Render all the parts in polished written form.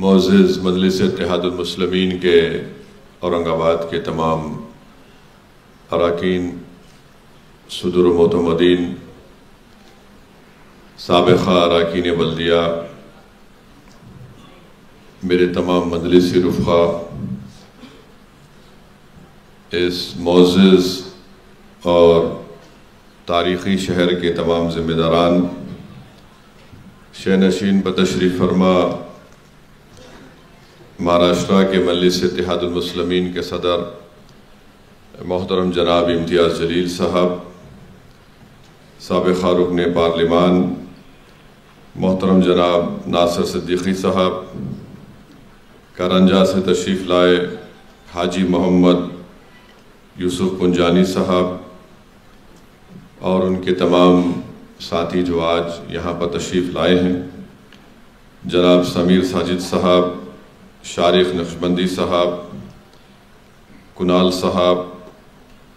معزز مجلس اتحاد المسلمین کے اورنگ آباد کے تمام اراکین، صدور و معتمدین، سابقہ اراکین بلدیہ، میرے تمام مجلسی رفقا، اس معزز اور تاریخی شہر کے تمام ذمہ داران، شہنشین بتشریف فرما مہاراشٹرا کے مجلس اتحاد المسلمین کے صدر محترم جناب امتیاز جلیل صاحب، سابقہ رکن پارلیمان محترم جناب ناصر صدیقی صاحب، کارنجا سے تشریف لائے حاجی محمد یوسف پنجانی صاحب اور ان کے تمام ساتھی جو آج یہاں پر تشریف لائے ہیں، جناب سمیر ساجد صاحب، شارق نقشبندی صاحب، کنال صاحب،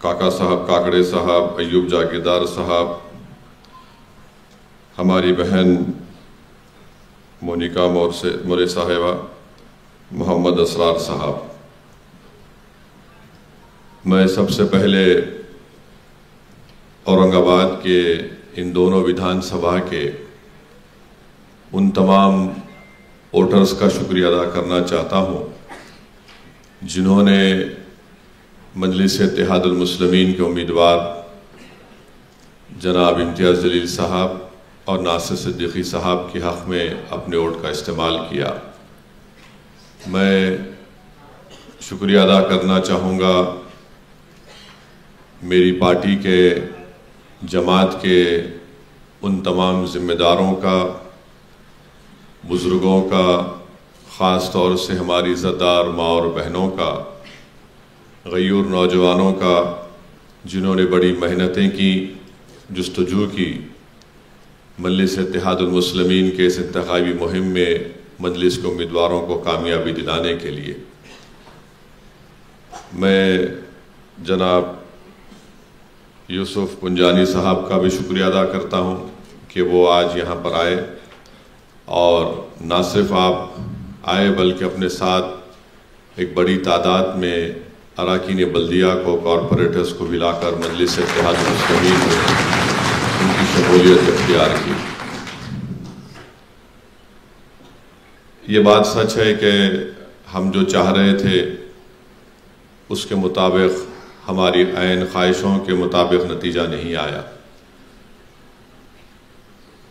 کاکا صاحب کاکڑے صاحب، ایوب جاگیردار صاحب، ہماری بہن مونیکا مورے صاحبہ، محمد اسرار صاحب، میں سب سے پہلے اورنگ آباد کے ان دونوں ودھان سبھا کے ان تمام ووٹرز کا شکریہ ادا کرنا چاہتا ہوں جنہوں نے مجلس اتحاد المسلمین کے امیدوار جناب امتیاز جلیل صاحب اور ناصر صدیقی صاحب کے حق میں اپنے ووٹ کا استعمال کیا۔ میں شکریہ ادا کرنا چاہوں گا میری پارٹی کے جماعت کے ان تمام ذمہ داروں کا، بزرگوں کا، خاص طور سے ہماری عزتدار ماں اور بہنوں کا، غیور نوجوانوں کا، جنہوں نے بڑی محنتیں کی، جستجو کی مجلس اتحاد المسلمین کے اس انتخابی مہم میں مجلس کے امیدواروں کو کامیابی دلانے کے لیے۔ میں جناب یوسف پنجانی صاحب کا بھی شکریہ ادا کرتا ہوں کہ وہ آج یہاں پر آئے اور نہ صرف آپ آئے بلکہ اپنے ساتھ ایک بڑی تعداد میں اراکین بلدیہ کو، کارپوریٹرز کو ملا کر مجلس اتحاد المسلمین میں ان کی شمولیت اختیار کی۔ یہ بات سچ ہے کہ ہم جو چاہ رہے تھے اس کے مطابق، ہماری عین خواہشوں کے مطابق نتیجہ نہیں آیا،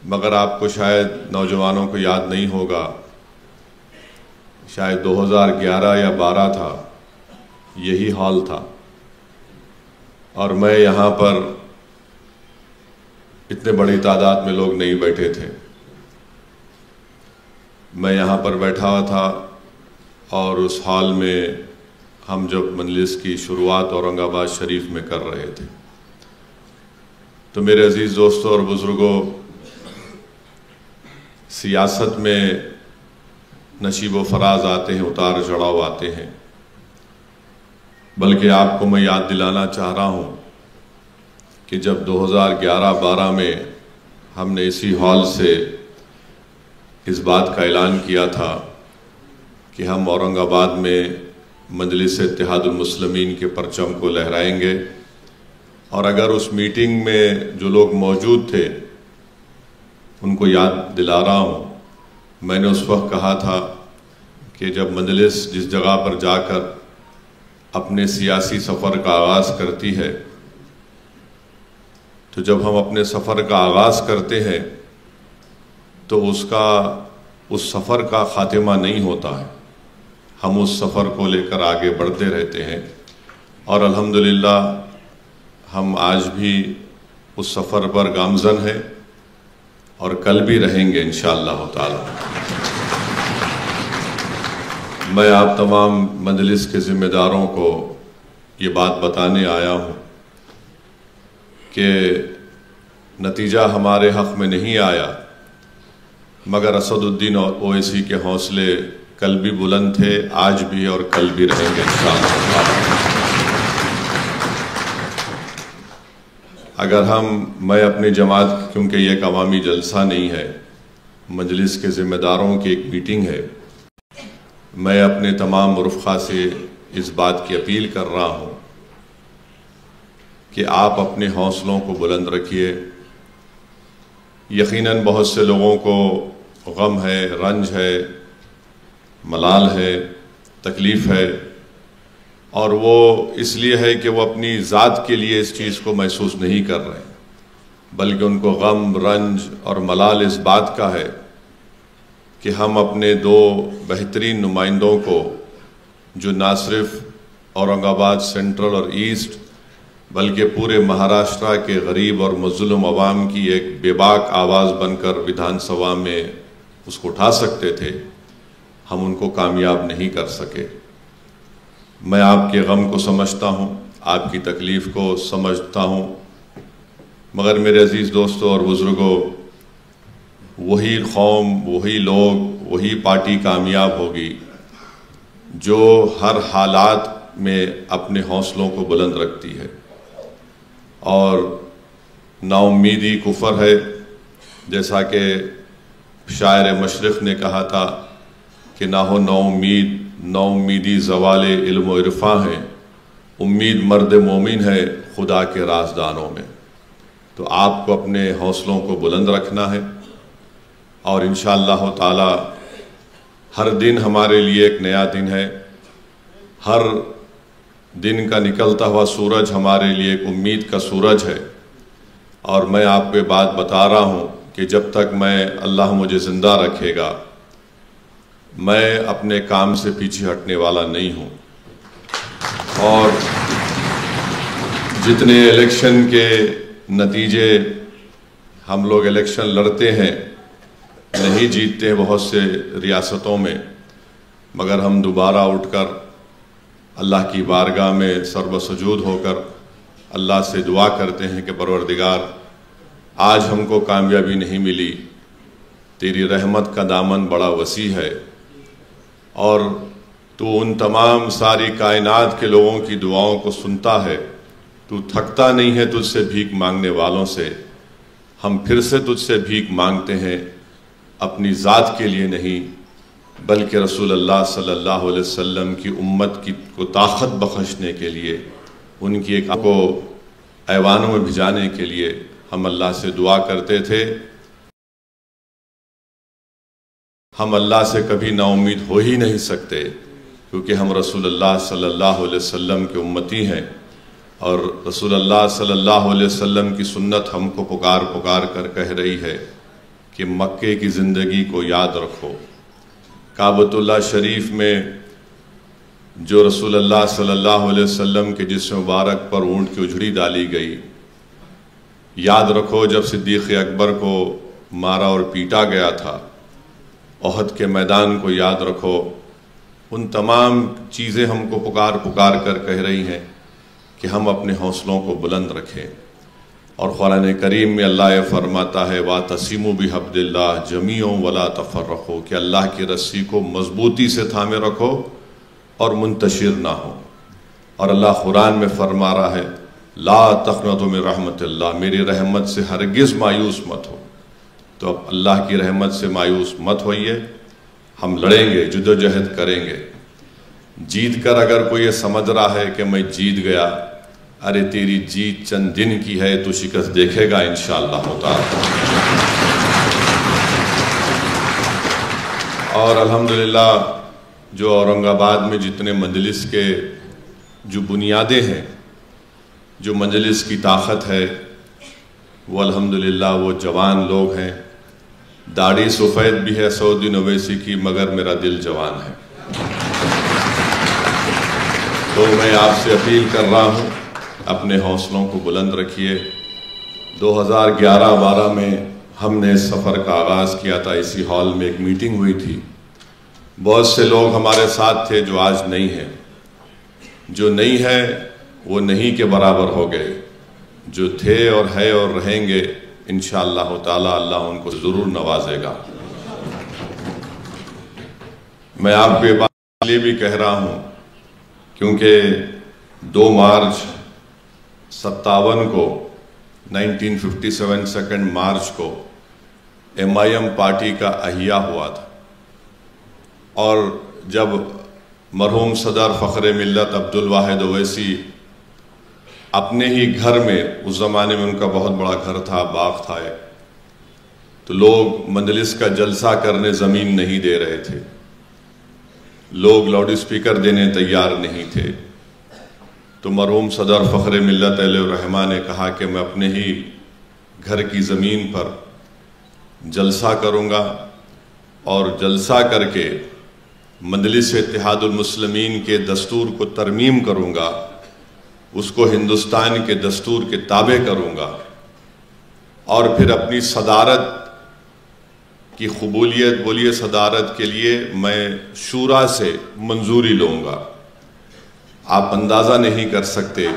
مگر آپ کو شاید نوجوانوں کو یاد نہیں ہوگا، شاید 2011 یا 12 تھا، یہی حال تھا اور میں یہاں پر اتنے بڑی تعداد میں لوگ نہیں بیٹھے تھے، میں یہاں پر بیٹھا ہوا تھا اور اس حال میں ہم جب مجلس کی شروعات اورنگ آباد شریف میں کر رہے تھے تو میرے عزیز دوستوں اور بزرگوں، سیاست میں نشیب و فراز آتے ہیں، اتار چڑھاؤ آتے ہیں، بلکہ آپ کو میں یاد دلانا چاہ رہا ہوں کہ جب 2011-12 میں ہم نے اسی ہال سے اس بات کا اعلان کیا تھا کہ ہم اورنگ آباد میں مجلس اتحاد المسلمین کے پرچم کو لہرائیں گے، اور اگر اس میٹنگ میں جو لوگ موجود تھے ان کو یاد دلا رہا ہوں، میں نے اس وقت کہا تھا کہ جب مجلس جس جگہ پر جا کر اپنے سیاسی سفر کا آغاز کرتی ہے تو جب ہم اپنے سفر کا آغاز کرتے ہیں تو اس سفر کا خاتمہ نہیں ہوتا ہے، ہم اس سفر کو لے کر آگے بڑھتے رہتے ہیں، اور الحمدللہ ہم آج بھی اس سفر پر گامزن ہیں اور کل بھی رہیں گے انشاءاللہ تعالی۔ میں آپ تمام مجلس کے ذمہ داروں کو یہ بات بتانے آیا ہوں کہ نتیجہ ہمارے حق میں نہیں آیا، مگر اسد الدین اویسی کے حوصلے کل بھی بلند تھے، آج بھی اور کل بھی رہیں گے انشاءاللہ۔ اگر میں اپنی جماعت، کیونکہ یہ ایک عوامی جلسہ نہیں ہے، مجلس کے ذمہ داروں کی ایک میٹنگ ہے، میں اپنے تمام رفقا سے اس بات کی اپیل کر رہا ہوں کہ آپ اپنے حوصلوں کو بلند رکھیے۔ یقیناً بہت سے لوگوں کو غم ہے، رنج ہے، ملال ہے، تکلیف ہے، اور وہ اس لیے ہے کہ وہ اپنی ذات کے لیے اس چیز کو محسوس نہیں کر رہے، بلکہ ان کو غم، رنج اور ملال اس بات کا ہے کہ ہم اپنے دو بہترین نمائندوں کو، جو نہ صرف اورنگ آباد سینٹرل اور ایسٹ بلکہ پورے مہاراشٹرا کے غریب اور مظلوم عوام کی ایک بے باک آواز بن کر ویدھان سبھا میں اس کو اٹھا سکتے تھے، ہم ان کو کامیاب نہیں کر سکے۔ میں آپ کے غم کو سمجھتا ہوں، آپ کی تکلیف کو سمجھتا ہوں، مگر میرے عزیز دوستوں اور بزرگوں، وہی قوم، وہی لوگ، وہی پارٹی کامیاب ہوگی جو ہر حالات میں اپنے حوصلوں کو بلند رکھتی ہے، اور نا امیدی کفر ہے۔ جیسا کہ شاعر مشرق نے کہا تھا کہ نہ ہو نا امیدی زوال علم و عرفاں ہے، امید مرد مومن ہے خدا کے رازدانوں میں۔ تو آپ کو اپنے حوصلوں کو بلند رکھنا ہے، اور انشاءاللہ تعالی ہر دن ہمارے لیے ایک نیا دن ہے، ہر دن کا نکلتا ہوا سورج ہمارے لیے ایک امید کا سورج ہے، اور میں آپ کو بات بتا رہا ہوں کہ جب تک اللہ مجھے زندہ رکھے گا، میں اپنے کام سے پیچھے ہٹنے والا نہیں ہوں۔ اور جتنے الیکشن کے نتیجے ہم لوگ الیکشن لڑتے ہیں، نہیں جیتتے ہیں بہت سے ریاستوں میں، مگر ہم دوبارہ اٹھ کر اللہ کی بارگاہ میں سر بسجود ہو کر اللہ سے دعا کرتے ہیں کہ پروردگار، آج ہم کو کامیابی نہیں ملی، تیری رحمت کا دامن بڑا وسیع ہے، اور تو ان تمام ساری کائنات کے لوگوں کی دعاؤں کو سنتا ہے، تو تھکتا نہیں ہے تجھ سے بھیک مانگنے والوں سے۔ ہم پھر سے تجھ سے بھیک مانگتے ہیں، اپنی ذات کے لیے نہیں بلکہ رسول اللہ صلی اللہ علیہ وسلم کی امت کو طاقت بخشنے کے لیے، ان کی ایک کو ایوانوں میں بھجانے کے لیے ہم اللہ سے دعا کرتے تھے۔ ہم اللہ سے کبھی نا امید ہو ہی نہیں سکتے، کیونکہ ہم رسول اللہ صلی اللہ علیہ وسلم کے امتی ہیں، اور رسول اللہ صلی اللہ علیہ وسلم کی سنت ہم کو پکار پکار کر کہہ رہی ہے کہ مکے کی زندگی کو یاد رکھو۔ کعبۃ اللہ شریف میں جو رسول اللہ صلی اللہ علیہ وسلم کے جسم مبارک پر اونٹ کی اجڑی ڈالی گئی، یاد رکھو جب صدیق اکبر کو مارا اور پیٹا گیا تھا، احد کے میدان کو یاد رکھو۔ ان تمام چیزیں ہم کو پکار پکار کر کہہ رہی ہیں کہ ہم اپنے حوصلوں کو بلند رکھیں، اور قرآن کریم میں اللہ یہ فرماتا ہے وَاعْتَصِمُوا بِحَبْلِ اللَّهِ جَمِيعًا وَلَا تَفَرَّقُوا، کہ اللہ کی رسی کو مضبوطی سے تھامے رکھو اور منتشر نہ ہو۔ اور اللہ قرآن میں فرما رہا ہے لا تقنطوا من رحمت اللہ، میری رحمت سے ہرگز مایوس مت ہو۔ تو اب اللہ کی رحمت سے مایوس مت ہوئیے، ہم لڑیں گے، جدوجہد کریں گے۔ جیت کر اگر کوئی یہ سمجھ رہا ہے کہ میں جیت گیا، ارے تیری جیت چند دن کی ہے، تو شکست دیکھے گا انشاءاللہ تعالی۔ اور الحمدللہ جو اورنگ آباد میں جتنے مجلس کے جو بنیادیں ہیں، جو مجلس کی طاقت ہے، وہ الحمدللہ وہ جوان لوگ ہیں۔ داڑھی سفید بھی ہے سعودی اویسی کی، مگر میرا دل جوان ہے۔ تو میں آپ سے اپیل کر رہا ہوں، اپنے حوصلوں کو بلند رکھیے۔ 2011-12 میں ہم نے اس سفر کا آغاز کیا تھا، اسی ہال میں ایک میٹنگ ہوئی تھی، بہت سے لوگ ہمارے ساتھ تھے جو آج نہیں ہیں۔ جو نہیں ہے وہ نہیں کے برابر ہو گئے، جو تھے اور ہے اور رہیں گے انشاءاللہ تعالی اللہ ان کو ضرور نوازے گا۔ میں آپ کو یہ بات لیے بھی کہہ رہا ہوں کیونکہ 2 مارچ 57 کو 1957 2 مارچ کو ایم آئی ایم پارٹی کا احیاء ہوا تھا، اور جب مرحوم صدر فخر ملت عبدالواحد اویسی اپنے ہی گھر میں، اس زمانے میں ان کا بہت بڑا گھر تھا، باغ تھا، تو لوگ مجلس کا جلسہ کرنے زمین نہیں دے رہے تھے، لوگ لاؤڈ اسپیکر دینے تیار نہیں تھے، تو مرحوم صدر فخر ملت علیہ الرحمہ نے کہا کہ میں اپنے ہی گھر کی زمین پر جلسہ کروں گا اور جلسہ کر کے مجلس اتحاد المسلمین کے دستور کو ترمیم کروں گا، اس کو ہندوستان کے دستور کے تابع کروں گا، اور پھر اپنی صدارت کی قبولیت، بولیے صدارت کے لیے میں شورا سے منظوری لوں گا۔ آپ اندازہ نہیں کر سکتے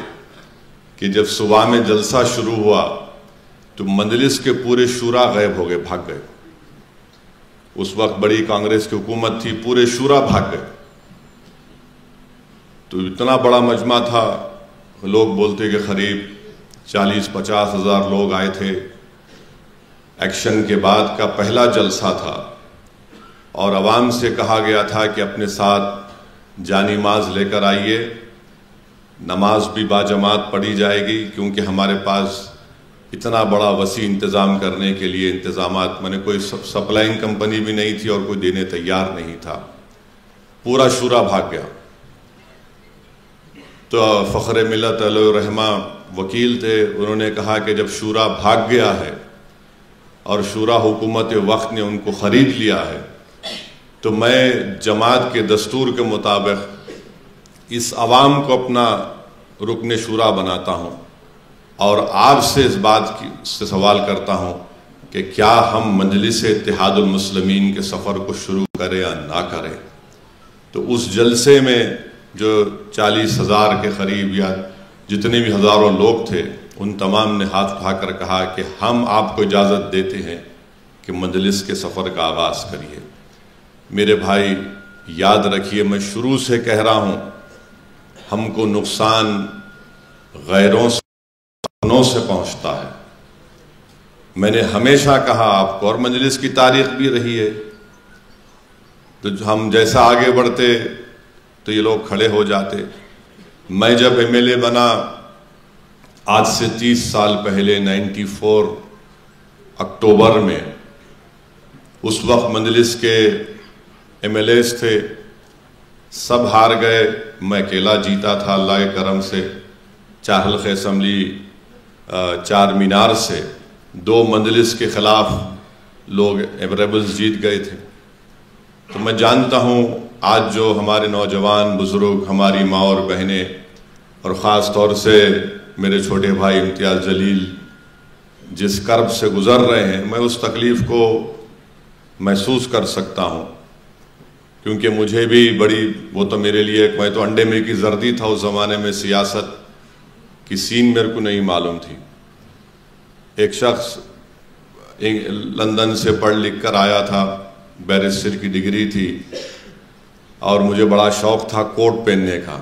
کہ جب صبح میں جلسہ شروع ہوا تو مجلس کے پورے شورا غائب ہو گئے، بھاگ گئے۔ اس وقت بڑی کانگریس کی حکومت تھی، پورے شورا بھاگ گئے۔ تو اتنا بڑا مجمع تھا، لوگ بولتے کہ قریب 40-50 ہزار لوگ آئے تھے۔ ایکشن کے بعد کا پہلا جلسہ تھا اور عوام سے کہا گیا تھا کہ اپنے ساتھ جانماز لے کر آئیے، نماز بھی باجماعت پڑھی جائے گی، کیونکہ ہمارے پاس اتنا بڑا وسیع انتظام کرنے کے لیے انتظامات، میں نے کوئی سپلائنگ کمپنی بھی نہیں تھی اور کوئی دینے تیار نہیں تھا، پورا شورا بھاگ گیا۔ تو فخر ملت علیہ الرحمہ وکیل تھے، انہوں نے کہا کہ جب شورا بھاگ گیا ہے اور شورا حکومت وقت نے ان کو خرید لیا ہے، تو میں جماعت کے دستور کے مطابق اس عوام کو اپنا رکن شورا بناتا ہوں اور آپ سے اس بات سے سوال کرتا ہوں کہ کیا ہم مجلس اتحاد المسلمین کے سفر کو شروع کریں یا نہ کریں۔ تو اس جلسے میں جو 40 ہزار کے قریب یا جتنے بھی ہزاروں لوگ تھے، ان تمام نے ہاتھ اٹھا کر کہا کہ ہم آپ کو اجازت دیتے ہیں کہ مجلس کے سفر کا آغاز کریے۔ میرے بھائی یاد رکھیے، میں شروع سے کہہ رہا ہوں، ہم کو نقصان غیروں سے پہنچتا ہے۔ میں نے ہمیشہ کہا آپ کو، اور مجلس کی تاریخ بھی رہی ہے، تو ہم جیسا آگے بڑھتے تو یہ لوگ کھڑے ہو جاتے۔ میں جب ایم ایل اے بنا آج سے 30 سال پہلے 94 اکتوبر میں، اس وقت مجلس کے ایم ایل ایز تھے، سب ہار گئے، میں اکیلا جیتا تھا اللہ کے کرم سے۔ 4 حلقہ اسمبلی، 4 مینار سے 2 مجلس کے خلاف لوگ ریبلز جیت گئے تھے۔ تو میں جانتا ہوں آج جو ہمارے نوجوان بزرگ، ہماری ماں اور بہنیں، اور خاص طور سے میرے چھوٹے بھائی امتیاز جلیل جس کرب سے گزر رہے ہیں، میں اس تکلیف کو محسوس کر سکتا ہوں، کیونکہ مجھے بھی بڑی، وہ تو میرے لیے، میں تو انڈے میں کی زردی تھا اس زمانے میں، سیاست کی سین میرے کو نہیں معلوم تھی۔ ایک شخص لندن سے پڑھ لکھ کر آیا تھا، بیرسٹر کی ڈگری تھی، اور مجھے بڑا شوق تھا کوٹ پہننے کا۔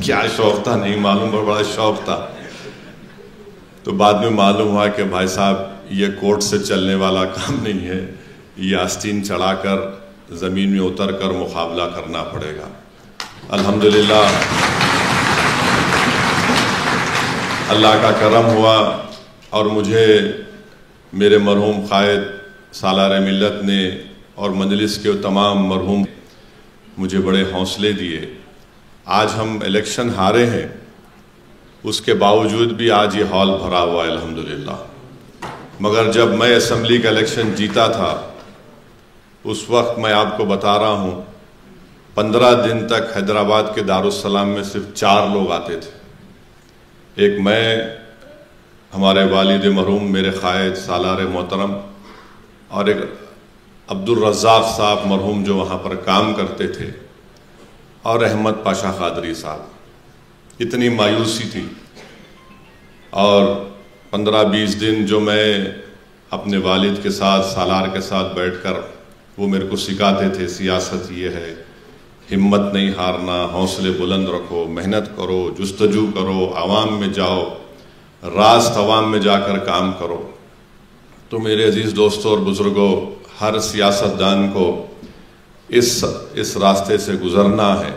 کیا شوق تھا نہیں معلوم، پر بڑا شوق تھا۔ تو بعد میں معلوم ہوا کہ بھائی صاحب یہ کوٹ سے چلنے والا کام نہیں ہے، یہ آستین چڑھا کر زمین میں اتر کر مقابلہ کرنا پڑے گا۔ الحمدللہ اللہ کا کرم ہوا، اور مجھے میرے مرحوم قائد سالار ملت نے اور مجلس کے تمام مرحوم مجھے بڑے حوصلے دیے۔ آج ہم الیکشن ہارے ہیں، اس کے باوجود بھی آج یہ ہال بھرا ہوا ہے الحمدللہ۔ مگر جب میں اسمبلی کا الیکشن جیتا تھا، اس وقت میں آپ کو بتا رہا ہوں 15 دن تک حیدرآباد کے دارالسلام میں صرف 4 لوگ آتے تھے۔ ایک میں، ہمارے والد مرحوم میرے قائد سالار محترم، اور ایک عبدالرزاق صاحب مرحوم جو وہاں پر کام کرتے تھے، اور احمد پاشا قادری صاحب۔ اتنی مایوسی تھی، اور 15-20 دن جو میں اپنے والد کے ساتھ، سالار کے ساتھ بیٹھ کر، وہ میرے کو سکھاتے تھے سیاست یہ ہے، ہمت نہیں ہارنا، حوصلے بلند رکھو، محنت کرو، جستجو کرو، عوام میں جاؤ، راست عوام میں جا کر کام کرو۔ تو میرے عزیز دوستوں اور بزرگوں، ہر سیاستدان کو اس راستے سے گزرنا ہے،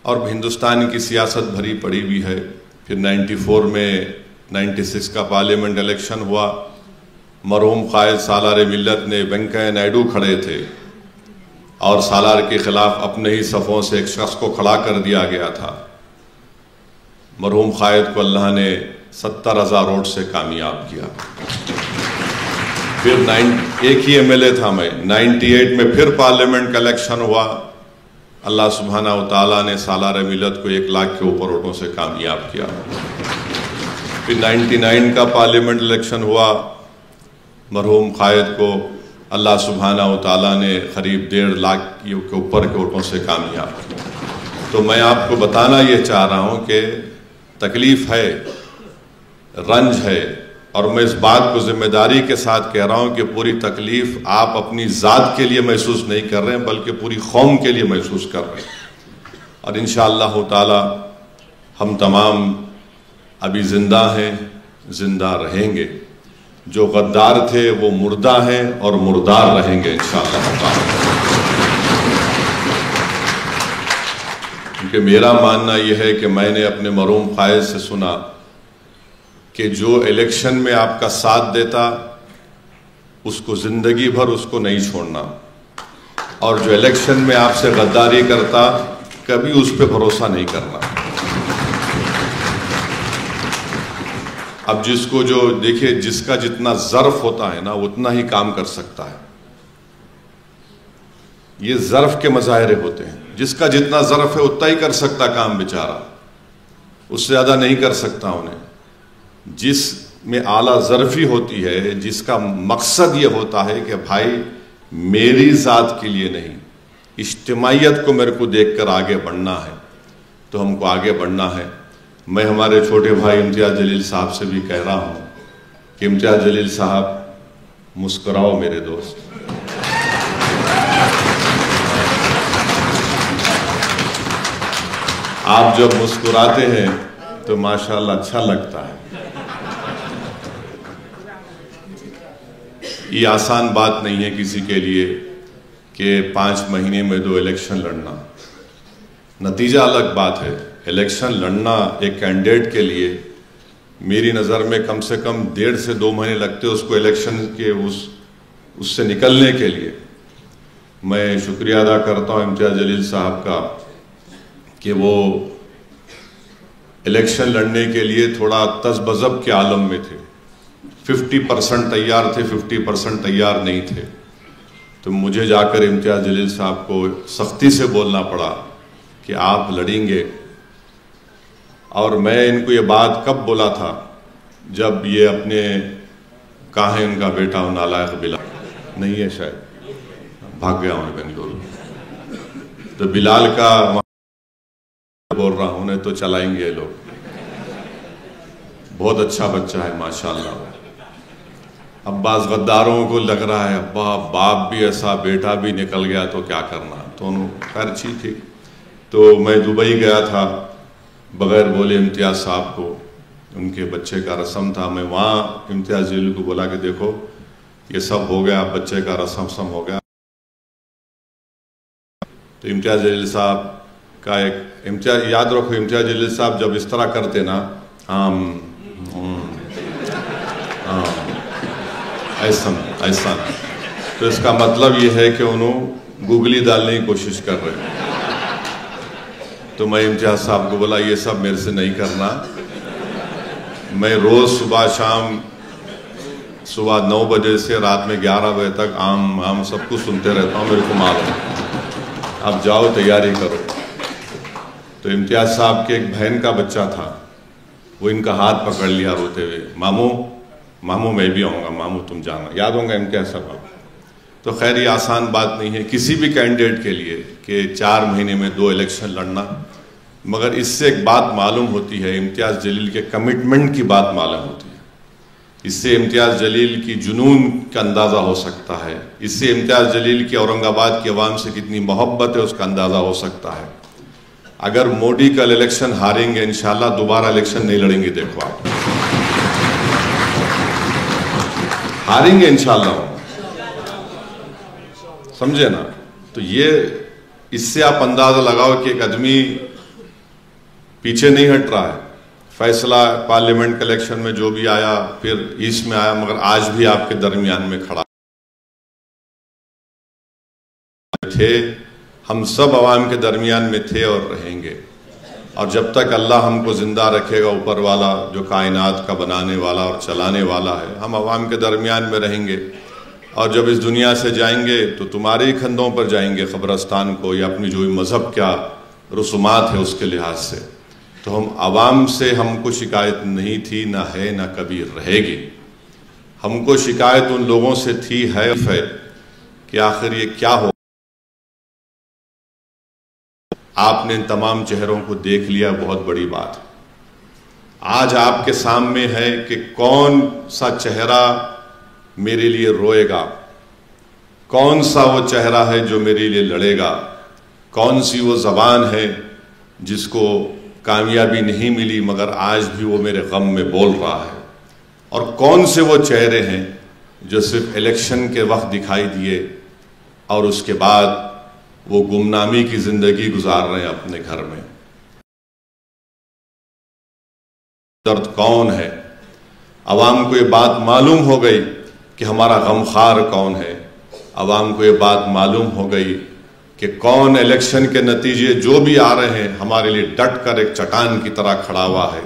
اور ہندوستان کی سیاست بھری پڑی بھی ہے۔ پھر 94 میں 96 کا پارلیمنٹ الیکشن ہوا، مرحوم قائد سالار ملت نے وینکیا نائیڈو کھڑے تھے، اور سالار کے خلاف اپنے ہی صفوں سے ایک شخص کو کھڑا کر دیا گیا تھا۔ مرحوم قائد کو اللہ نے 70,000 ووٹ سے کامیاب کیا۔ پھر ایک ہی ایم ایل اے تھا میں، 98 میں پھر پارلیمنٹ کا الیکشن ہوا، اللہ سبحانہ و تعالیٰ نے سالار ملت کو 1 لاکھ کے اوپر ووٹوں سے کامیاب کیا۔ پھر 99 کا پارلیمنٹ الیکشن ہوا، مرحوم قائد کو اللہ سبحانہ و تعالیٰ نے قریب 1.5 لاکھ کے اوپر کے ووٹوں سے کامیاب کیا۔ تو میں آپ کو بتانا یہ چاہ رہا ہوں کہ تکلیف ہے، رنج ہے، اور میں اس بات کو ذمہ داری کے ساتھ کہہ رہا ہوں کہ پوری تکلیف آپ اپنی ذات کے لیے محسوس نہیں کر رہے ہیں، بلکہ پوری قوم کے لیے محسوس کر رہے ہیں۔ اور انشاءاللہ تعالی ہم تمام ابھی زندہ ہیں، زندہ رہیں گے۔ جو غدار تھے وہ مردہ ہیں اور مردار رہیں گے انشاءاللہ تعالی۔ کیونکہ میرا ماننا یہ ہے کہ میں نے اپنے مرحوم قائد سے سنا کہ جو الیکشن میں آپ کا ساتھ دیتا اس کو زندگی بھر اس کو نہیں چھوڑنا، اور جو الیکشن میں آپ سے غداری کرتا کبھی اس پہ بھروسہ نہیں کرنا۔ اب جس کو جو دیکھیں، جس کا جتنا ظرف ہوتا ہے نا اتنا ہی کام کر سکتا ہے۔ یہ ظرف کے مظاہرے ہوتے ہیں، جس کا جتنا ظرف ہے اتنا ہی کر سکتا کام بیچارہ، اس سے زیادہ نہیں کر سکتا انہیں۔ جس میں اعلیٰ ظرفی ہوتی ہے، جس کا مقصد یہ ہوتا ہے کہ بھائی میری ذات کے لیے نہیں، اجتماعیت کو میرے کو دیکھ کر آگے بڑھنا ہے، تو ہم کو آگے بڑھنا ہے۔ میں ہمارے چھوٹے بھائی امتیاز جلیل صاحب سے بھی کہہ رہا ہوں کہ امتیاز جلیل صاحب مسکراؤ میرے دوست۔ آپ جب مسکراتے ہیں تو ماشاءاللہ اچھا لگتا ہے۔ یہ آسان بات نہیں ہے کسی کے لیے کہ 5 مہینے میں 2 الیکشن لڑنا۔ نتیجہ الگ بات ہے، الیکشن لڑنا ایک کینڈیڈیٹ کے لیے میری نظر میں کم سے کم 1.5 سے 2 مہینے لگتے اس کو الیکشن کے اس سے نکلنے کے لیے۔ میں شکریہ ادا کرتا ہوں امتیاز جلیل صاحب کا کہ وہ الیکشن لڑنے کے لیے تھوڑا تذبذب کے عالم میں تھے، 50% تیار تھے، 50% تیار نہیں تھے۔ تو مجھے جا کر امتیاز جلیل صاحب کو سختی سے بولنا پڑا کہ آپ لڑیں گے۔ اور میں ان کو یہ بات کب بولا تھا؟ جب یہ اپنے کہاں ہے ان کا بیٹا نالائق بلال نہیں ہے، شاید بھاگ گیا ہوں بنگلور، تو بلال کا بول رہا ہوں، تو چلائیں گے لوگ۔ بہت اچھا بچہ ہے ماشاءاللہ۔ اب بعض غداروں کو لگ رہا ہے ابا باپ بھی ایسا بیٹا بھی نکل گیا تو کیا کرنا، تو انہوں خیر چیز تھی۔ تو میں دبئی گیا تھا بغیر بولے امتیاز صاحب کو، ان کے بچے کا رسم تھا، میں وہاں امتیاز جلیل کو بولا کہ دیکھو یہ سب ہو گیا، بچے کا رسم ہو گیا۔ تو امتیاز جلیل صاحب کا ایک امتیاز یاد رکھو، امتیاز جلیل صاحب جب اس طرح کرتے نا ایسا، تو اس کا مطلب یہ ہے کہ انہوں گوگلی ڈالنے کی کوشش کر رہے ہیں۔ تو میں امتیاز صاحب کو بولا یہ سب میرے سے نہیں کرنا، میں روز صبح شام، صبح 9 بجے سے رات میں 11 بجے تک عام سب کچھ سنتے رہتا ہوں، میرے کو معلوم ہے، آپ جاؤ تیاری کرو۔ تو امتیاز صاحب کے ایک بہن کا بچہ تھا، وہ ان کا ہاتھ پکڑ لیا روتے ہوئے، ماموں میں بھی آؤں گا، ماموں تم جانا، یاد ہوں گا امتیاز صاحب۔ تو خیر یہ آسان بات نہیں ہے کسی بھی کینڈیڈیٹ کے لیے کہ 4 مہینے میں 2 الیکشن لڑنا، مگر اس سے ایک بات معلوم ہوتی ہے، امتیاز جلیل کے کمٹمنٹ کی بات معلوم ہوتی ہے، اس سے امتیاز جلیل کی جنون کا اندازہ ہو سکتا ہے، اس سے امتیاز جلیل کی اورنگ آباد کی عوام سے کتنی محبت ہے اس کا اندازہ ہو سکتا ہے۔ اگر موڈی کل الیکشن ہاریں گے انشاءاللہ دوبارہ الیکشن نہیں لڑیں گے، دیکھو آپ ہاریں گے انشاءاللہ، سمجھے نا، تو یہ اس سے آپ اندازہ لگاؤ کہ ایک آدمی پیچھے نہیں ہٹ رہا ہے. فیصلہ پارلیمنٹ کے الیکشن میں جو بھی آیا پھر ایسٹ میں آیا، مگر آج بھی آپ کے درمیان میں کھڑا تھے. ہم سب عوام کے درمیان میں تھے اور رہیں گے، اور جب تک اللہ ہم کو زندہ رکھے گا، اوپر والا جو کائنات کا بنانے والا اور چلانے والا ہے، ہم عوام کے درمیان میں رہیں گے. اور جب اس دنیا سے جائیں گے تو تمہارے ہی کندھوں پر جائیں گے قبرستان کو، یا اپنی جو مذہب کیا رسومات ہے اس کے لحاظ سے. تو ہم عوام سے ہم کو شکایت نہیں تھی، نہ ہے، نہ کبھی رہے گی. ہم کو شکایت ان لوگوں سے تھی ہے کہ آخر یہ کیا ہو. آپ نے ان تمام چہروں کو دیکھ لیا، بہت بڑی بات. آج آپ کے سامنے ہے کہ کون سا چہرہ میرے لیے روئے گا، کون سا وہ چہرہ ہے جو میرے لیے لڑے گا، کون سی وہ زبان ہے جس کو کامیابی نہیں ملی مگر آج بھی وہ میرے غم میں بول رہا ہے، اور کون سے وہ چہرے ہیں جو صرف الیکشن کے وقت دکھائی دیے اور اس کے بعد وہ گمنامی کی زندگی گزار رہے ہیں اپنے گھر میں. درد کون ہے؟ عوام کو یہ بات معلوم ہو گئی کہ ہمارا غمخوار کون ہے. عوام کو یہ بات معلوم ہو گئی کہ کون الیکشن کے نتیجے جو بھی آ رہے ہیں ہمارے لیے ڈٹ کر ایک چٹان کی طرح کھڑا ہوا ہے.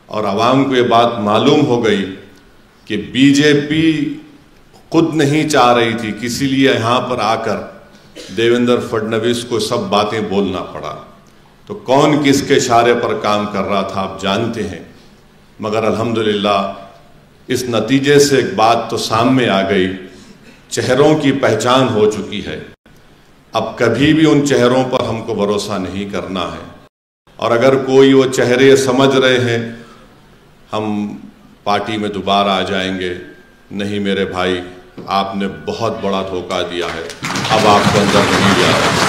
اور عوام کو یہ بات معلوم ہو گئی کہ بی جے پی خود نہیں چاہ رہی تھی، کسی لیے یہاں پر آ کر دیویندر فڈنویس کو سب باتیں بولنا پڑا. تو کون کس کے اشارے پر کام کر رہا تھا آپ جانتے ہیں. مگر الحمدللہ اس نتیجے سے ایک بات تو سامنے آ گئی، چہروں کی پہچان ہو چکی ہے. اب کبھی بھی ان چہروں پر ہم کو بھروسہ نہیں کرنا ہے. اور اگر کوئی وہ چہرے سمجھ رہے ہیں ہم پارٹی میں دوبارہ آ جائیں گے، نہیں میرے بھائی، آپ نے بہت بڑا دھوکہ دیا ہے. اب آپ کو اندر نہیں جا رہا.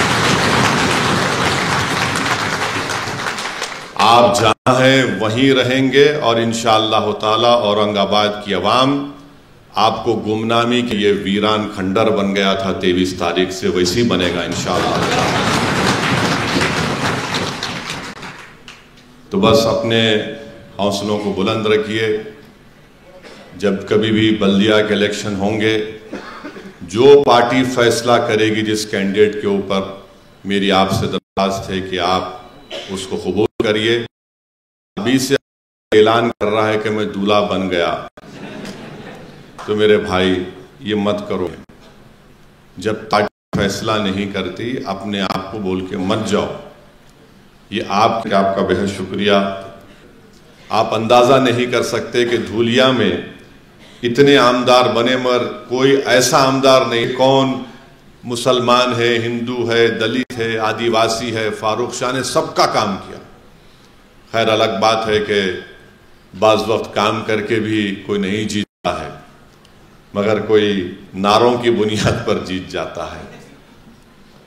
آپ جہاں ہیں وہیں رہیں گے، اور انشاءاللہ تعالی اورنگ آباد کی عوام آپ کو گمنامی کی یہ ویران کھنڈر بن گیا تھا 23 تاریخ سے، ویسی بنے گا انشاءاللہ. تو بس اپنے حوصلوں کو بلند رکھیے. جب کبھی بھی بلدیہ کے الیکشن ہوں گے، جو پارٹی فیصلہ کرے گی جس کینڈیڈیٹ کے اوپر، میری آپ سے درخواست ہے کہ آپ اس کو قبول کریے. ابھی سے اعلان کر رہا ہے کہ میں دولہا بن گیا، تو میرے بھائی یہ مت کرو. جب پارٹی فیصلہ نہیں کرتی اپنے آپ کو بول کے مت جاؤ. یہ آپ کا بہت شکریہ. آپ اندازہ نہیں کر سکتے کہ دھولیا میں اتنے عامدار بنے، مگر کوئی ایسا عامدار نہیں، کون مسلمان ہے، ہندو ہے، دلت ہے، آدیواسی ہے، فاروق شاہ نے سب کا کام کیا. خیر الگ بات ہے کہ بعض وقت کام کر کے بھی کوئی نہیں جیتا ہے، مگر کوئی نعروں کی بنیاد پر جیت جاتا ہے.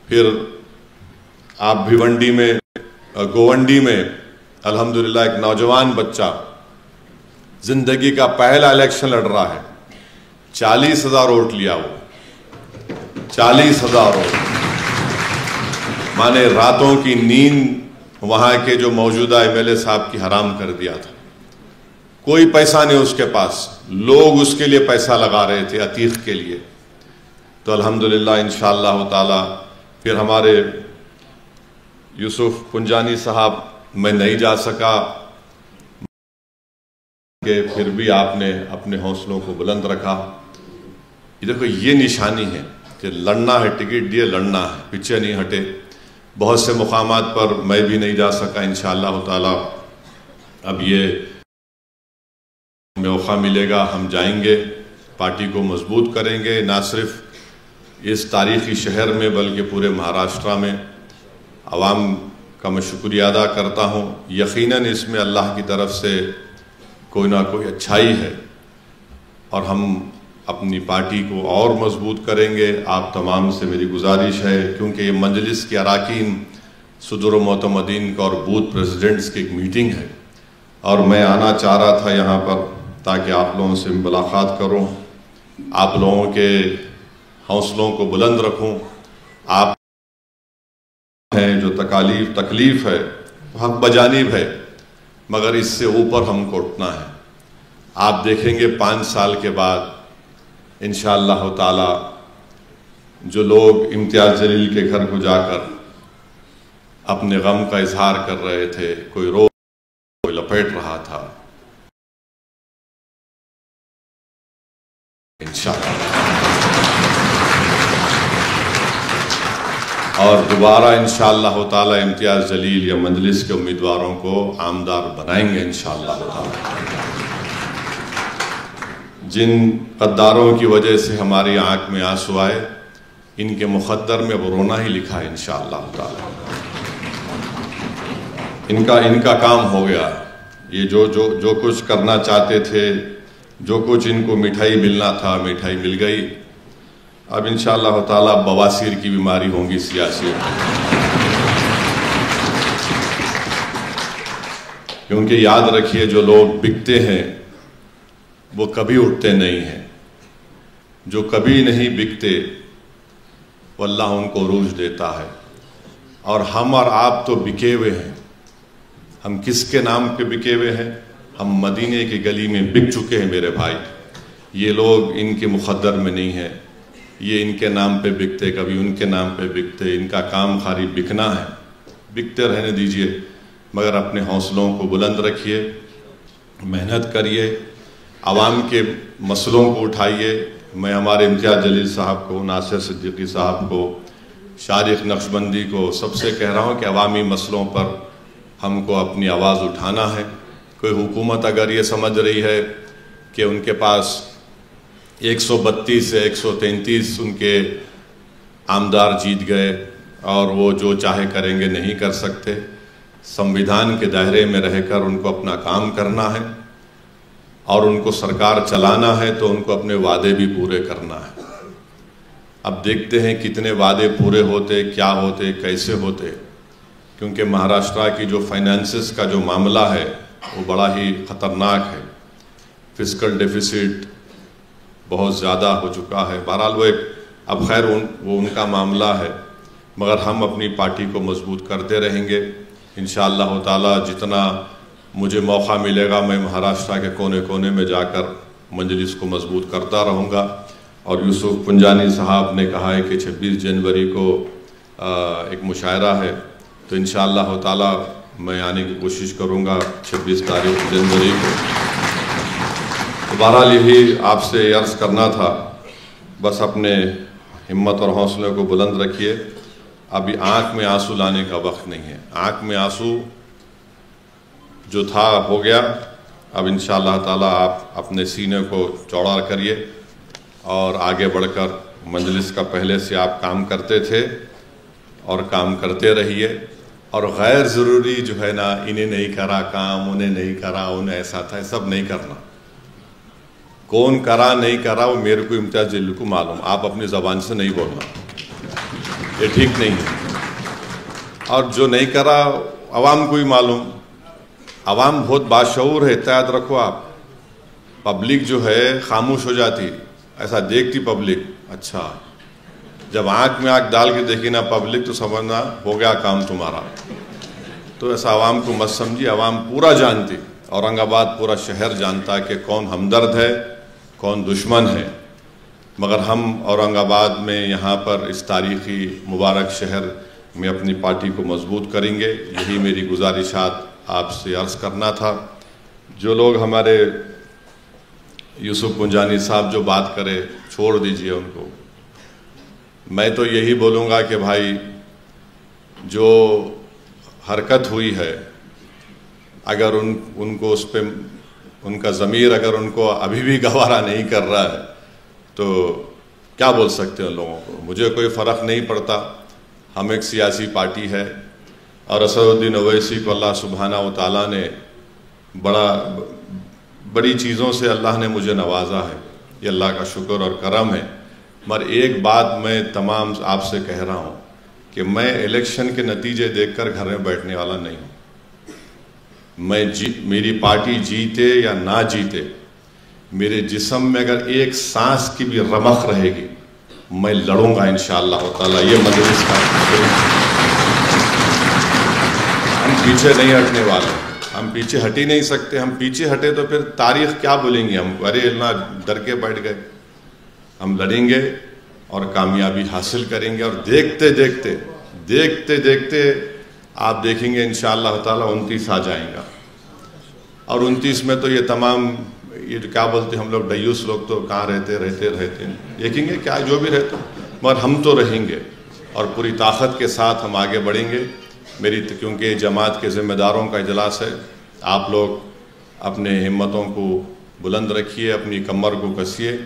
پھر آپ بھیونڈی میں، گوونڈی میں الحمدللہ ایک نوجوان بچہ زندگی کا پہلا الیکشن لڑ رہا ہے. 40,000 ووٹ لیا، وہ 40,000 ووٹ. مانے راتوں کی نیند وہاں کے جو موجودہ ایم ایل اے صاحب کی حرام کر دیا تھا. کوئی پیسہ نہیں اس کے پاس، لوگ اس کے لیے پیسہ لگا رہے تھے عتیق کے لیے. تو الحمدللہ انشاءاللہ تعالی پھر ہمارے یوسف پنجانی صاحب، میں نہیں جا سکا کہ پھر بھی آپ نے اپنے حوصلوں کو بلند رکھا. یہ دیکھو، یہ نشانی ہے کہ لڑنا ہے، ٹکٹ دیے لڑنا ہے، پیچھے نہیں ہٹے. بہت سے مقامات پر میں بھی نہیں جا سکا. انشاءاللہ تعالی اب یہ موقع ملے گا، ہم جائیں گے، پارٹی کو مضبوط کریں گے، نہ صرف اس تاریخی شہر میں بلکہ پورے مہاراشٹرا میں. عوام کا میں شکریہ ادا کرتا ہوں. یقیناً اس میں اللہ کی طرف سے کوئی نہ کوئی اچھائی ہے، اور ہم اپنی پارٹی کو اور مضبوط کریں گے. آپ تمام سے میری گزارش ہے، کیونکہ یہ مجلس کے اراکین، صدر و معتمدین کا اور بوتھ پریزیڈنٹس کی ایک میٹنگ ہے، اور میں آنا چاہ رہا تھا یہاں پر تاکہ آپ لوگوں سے ملاقات کروں، آپ لوگوں کے حوصلوں کو بلند رکھوں. آپ ہے، جو تکلیف ہے، حق بجانب ہے، مگر اس سے اوپر ہم کو اٹھنا ہے۔ آپ دیکھیں گے 5 سال کے بعد انشاءاللہ تعالی جو لوگ امتیاز جلیل کے گھر کو جا کر اپنے غم کا اظہار کر رہے تھے، کوئی رو کوئی لپیٹ رہا تھا، انشاءاللہ اور دوبارہ انشاءاللہ تعالی امتیاز جلیل یا مجلس کے امیدواروں کو عامدار بنائیں گے انشاءاللہ تعالی۔ جن غداروں کی وجہ سے ہماری آنکھ میں آنسو آئے، ان کے مقدر میں وہ رونا ہی لکھا ہے انشاءاللہ تعالی۔ ان کا کام ہو گیا، یہ جو کچھ کرنا چاہتے تھے، جو کچھ ان کو مٹھائی ملنا تھا، مٹھائی مل گئی۔ اب انشاءاللہ تعالی بواسیر کی بیماری ہوں گی سیاسی، کیونکہ یاد رکھیے جو لوگ بکتے ہیں وہ کبھی اٹھتے نہیں ہیں، جو کبھی نہیں بکتے وہ اللہ ان کو عروج دیتا ہے۔ اور ہم اور آپ تو بکے ہوئے ہیں۔ ہم کس کے نام پہ بکے ہوئے ہیں؟ ہم مدینے کی گلی میں بک چکے ہیں میرے بھائی۔ یہ لوگ ان کے مقدر میں نہیں ہیں، یہ ان کے نام پہ بکتے، کبھی ان کے نام پہ بکتے۔ ان کا کام خالی بکنا ہے، بکتے رہنے دیجئے، مگر اپنے حوصلوں کو بلند رکھیے، محنت کریے، عوام کے مسئلوں کو اٹھائیے۔ میں ہمارے امتیاز جلیل صاحب کو، ناصر صدیقی صاحب کو، شارق نقشبندی کو سب سے کہہ رہا ہوں کہ عوامی مسئلوں پر ہم کو اپنی آواز اٹھانا ہے۔ کوئی حکومت اگر یہ سمجھ رہی ہے کہ ان کے پاس 132 سے 133 ان کے عامدار جیت گئے اور وہ جو چاہے کریں گے، نہیں کر سکتے۔ سمویدھان کے دائرے میں رہ کر ان کو اپنا کام کرنا ہے، اور ان کو سرکار چلانا ہے تو ان کو اپنے وعدے بھی پورے کرنا ہے۔ اب دیکھتے ہیں کتنے وعدے پورے ہوتے، کیا ہوتے، کیسے ہوتے، کیونکہ مہاراشٹرا کی جو فائنانسز کا جو معاملہ ہے وہ بڑا ہی خطرناک ہے۔ فسکل ڈیفیسٹ بہت زیادہ ہو چکا ہے۔ بہرحال وہ اب خیر وہ ان کا معاملہ ہے، مگر ہم اپنی پارٹی کو مضبوط کرتے رہیں گے انشاءاللہ تعالی۔ جتنا مجھے موقع ملے گا میں مہاراشٹرا کے کونے کونے میں جا کر مجلس کو مضبوط کرتا رہوں گا۔ اور یوسف پنجانی صاحب نے کہا ہے کہ 26 جنوری کو ایک مشاعرہ ہے، تو انشاءاللہ تعالی میں آنے کی کوشش کروں گا 26 تاریخ جنوری کو۔ بہرحال یہی آپ سے عرض کرنا تھا، بس اپنے ہمت اور حوصلے کو بلند رکھیے۔ ابھی آنکھ میں آنسو لانے کا وقت نہیں ہے، آنکھ میں آنسو جو تھا ہو گیا۔ اب انشاءاللہ تعالی آپ اپنے سینے کو چوڑا کریے اور آگے بڑھ کر مجلس کا پہلے سے آپ کام کرتے تھے اور کام کرتے رہیے، اور غیر ضروری جو ہے نا، انہیں نہیں کرا کام، انہیں نہیں کرا، انہیں ایسا تھا، یہ سب نہیں کرنا۔ کون کرا نہیں کرا وہ میرے کو امتیاز جلیل کو معلوم، آپ اپنی زبان سے نہیں بولنا، یہ ٹھیک نہیں ہے۔ اور جو نہیں کرا عوام کو ہی معلوم، عوام بہت باشعور ہے، یاد رکھو آپ۔ پبلک جو ہے خاموش ہو جاتی، ایسا دیکھتی پبلک، اچھا جب آنکھ میں آنکھ ڈال کے دیکھی نا پبلک تو سمجھنا ہو گیا کام تمہارا۔ تو ایسا عوام کو مت سمجھی، عوام پورا جانتی، اورنگ آباد پورا شہر جانتا ہے کہ کون ہمدرد ہے، کون دشمن ہے۔ مگر ہم اورنگ آباد میں یہاں پر اس تاریخی مبارک شہر میں اپنی پارٹی کو مضبوط کریں گے۔ یہی میری گزارشات آپ سے عرض کرنا تھا۔ جو لوگ ہمارے یوسف پنجانی صاحب جو بات کرے چھوڑ دیجئے ان کو۔ میں تو یہی بولوں گا کہ بھائی جو حرکت ہوئی ہے، اگر ان کو اس پہ ان کا ضمیر اگر ان کو ابھی بھی گوارا نہیں کر رہا ہے تو کیا بول سکتے ہیں ان لوگوں کو؟ مجھے کوئی فرق نہیں پڑتا، ہم ایک سیاسی پارٹی ہے، اور اسد الدین اویسی کو اللہ سبحانہ و تعالیٰ نے بڑی چیزوں سے اللہ نے مجھے نوازا ہے، یہ اللہ کا شکر اور کرم ہے۔ مگر ایک بات میں تمام آپ سے کہہ رہا ہوں کہ میں الیکشن کے نتیجے دیکھ کر گھر میں بیٹھنے والا نہیں ہوں۔ میری پارٹی جیتے یا نہ جیتے، میرے جسم میں اگر ایک سانس کی بھی رمق رہے گی میں لڑوں گا انشاءاللہ تعالی۔ یہ مجلس کا پیچھے نہیں ہٹنے والے، ہم پیچھے ہٹ ہی نہیں سکتے. ہم پیچھے ہٹے تو پھر تاریخ کیا بولیں گے ہم؟ ارے اللہ ڈر کے بیٹھ گئے. ہم لڑیں گے اور کامیابی حاصل کریں گے، اور دیکھتے دیکھتے آپ دیکھیں گے انشاءاللہ تعالیٰ 29 آ جائیں گا. اور 29 میں تو یہ تمام یہ کیا بولتے ہم لوگ ڈیوس لوگ تو کہاں رہتے دیکھیں گے کیا جو بھی رہتے، مگر ہم تو رہیں گے اور پوری طاقت کے ساتھ ہم آگے بڑھیں گے. کیونکہ جماعت کے ذمہ داروں کا اجلاس ہے، آپ لوگ اپنے ہمتوں کو بلند رکھیے، اپنی کمر کو کسیے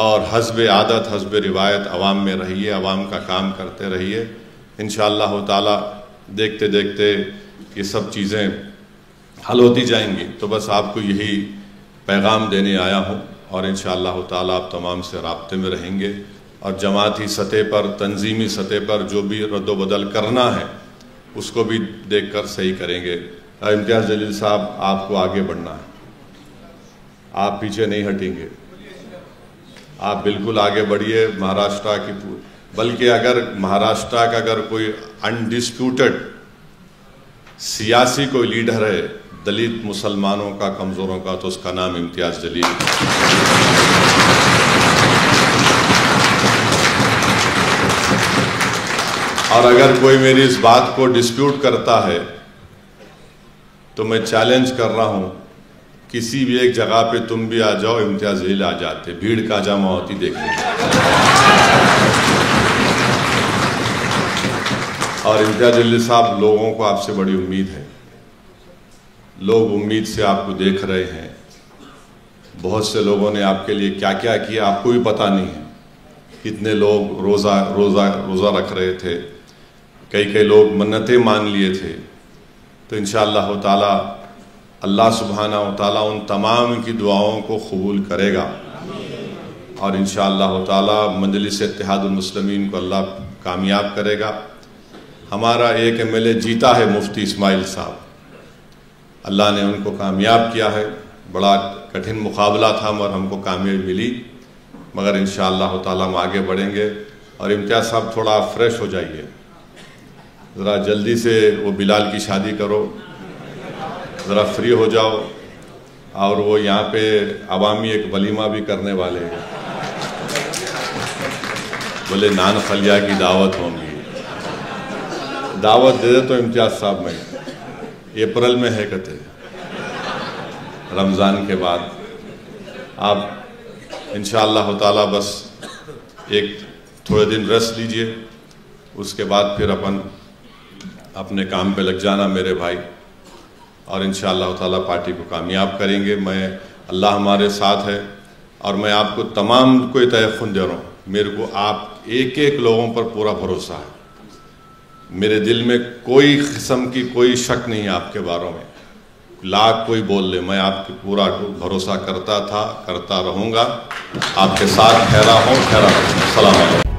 اور حسب عادت حسب روایت عوام میں رہیے، عوام کا کام کرتے رہیے. انشاءاللہ تعالی دیکھتے یہ سب چیزیں حل ہوتی جائیں گی. تو بس آپ کو یہی پیغام دینے آیا ہوں، اور انشاءاللہ تعالی آپ تمام سے رابطے میں رہیں گے، اور جماعتی سطح پر تنظیمی سطح پر جو بھی رد و بدل کرنا ہے اس کو بھی دیکھ کر صحیح کریں گے. امتیاز جلیل صاحب آپ کو آگے بڑھنا ہے، آپ پیچھے نہیں ہٹیں گے، آپ بالکل آگے بڑھیے. مہاراشٹرا کی بلکہ اگر مہاراشٹرا کا اگر کوئی انڈسپیوٹڈ سیاسی کوئی لیڈر ہے دلت مسلمانوں کا کمزوروں کا تو اس کا نام امتیاز جلیل. اور اگر کوئی میری اس بات کو ڈسپیوٹ کرتا ہے تو میں چیلنج کر رہا ہوں، کسی بھی ایک جگہ پہ تم بھی آ جاؤ، امتیاز جلیل آ جاتے، بھیڑ کا جمع ہوتی دیکھیں. اور امتیاز جلیل صاحب، لوگوں کو آپ سے بڑی امید ہے، لوگ امید سے آپ کو دیکھ رہے ہیں. بہت سے لوگوں نے آپ کے لیے کیا کیا کیا آپ کو بھی پتہ نہیں ہے. کتنے لوگ روزہ رکھ رہے تھے، کئی لوگ منتیں مان لیے تھے. تو انشاءاللہ تعالی اللہ سبحانہ و تعالی ان تمام کی دعاؤں کو قبول کرے گا، اور انشاءاللہ تعالی مجلس اتحاد المسلمین کو اللہ کامیاب کرے گا. ہمارا ایک ایم ایل اے جیتا ہے، مفتی اسماعیل صاحب، اللہ نے ان کو کامیاب کیا ہے. بڑا کٹھن مقابلہ تھا مگر ہم کو کامیابی ملی، مگر انشاءاللہ تعالی ہم آگے بڑھیں گے. اور امتیاز صاحب تھوڑا فریش ہو جائیے، ذرا جلدی سے وہ بلال کی شادی کرو، ذرا فری ہو جاؤ. اور وہ یہاں پہ عوامی ایک ولیمہ بھی کرنے والے ہیں، بولے نان خلیہ کی دعوت ہوں گی. دعوت دے دے تو امتیاز صاحب میں اپریل میں ہے کہتے رمضان کے بعد. آپ انشاءاللہ تعالی بس ایک تھوڑے دن ریسٹ لیجئے، اس کے بعد پھر اپنے کام پہ لگ جانا میرے بھائی، اور انشاءاللہ تعالی پارٹی کو کامیاب کریں گے. اللہ ہمارے ساتھ ہے، اور میں آپ کو تمام کو یہ تیقن دے رہا ہوں، میرے کو آپ ایک لوگوں پر پورا بھروسہ ہے. میرے دل میں کوئی قسم کی کوئی شک نہیں ہے آپ کے باروں میں. لاکھ کوئی بول لے، میں آپ کی پورا بھروسہ کرتا تھا، کرتا رہوں گا. آپ کے ساتھ ٹھہرا ہوں. السلام علیکم.